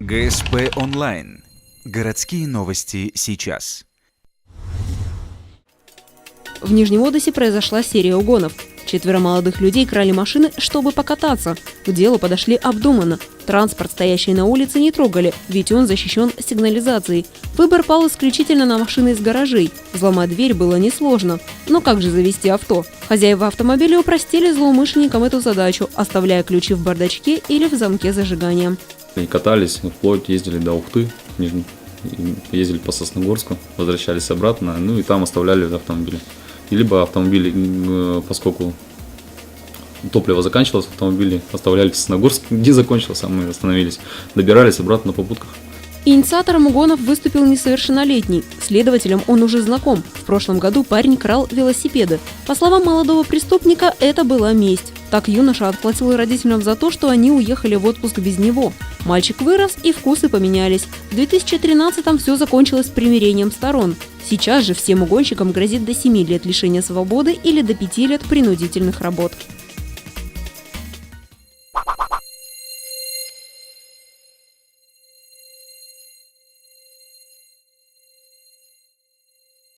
ГСП онлайн. Городские новости сейчас. В Нижнем Одессе произошла серия угонов. 4 молодых людей крали машины, чтобы покататься. К делу подошли обдуманно. Транспорт, стоящий на улице, не трогали, ведь он защищен сигнализацией. Выбор пал исключительно на машины из гаражей. Взломать дверь было несложно. Но как же завести авто? Хозяева автомобиля упростили злоумышленникам эту задачу, оставляя ключи в бардачке или в замке зажигания. И катались, вплоть ездили до Ухты, ездили по Сосногорску, возвращались обратно, ну и там оставляли автомобили. И либо автомобили, поскольку топливо заканчивалось в автомобиле, оставляли в Сосногорск, где закончилось, а мы остановились, добирались обратно на попутках. Инициатором угонов выступил несовершеннолетний. Следователям он уже знаком. В прошлом году парень крал велосипеды. По словам молодого преступника, это была месть. Так юноша отплатил родителям за то, что они уехали в отпуск без него. Мальчик вырос, и вкусы поменялись. В 2013-м все закончилось примирением сторон. Сейчас же всем угонщикам грозит до 7 лет лишения свободы или до 5 лет принудительных работ.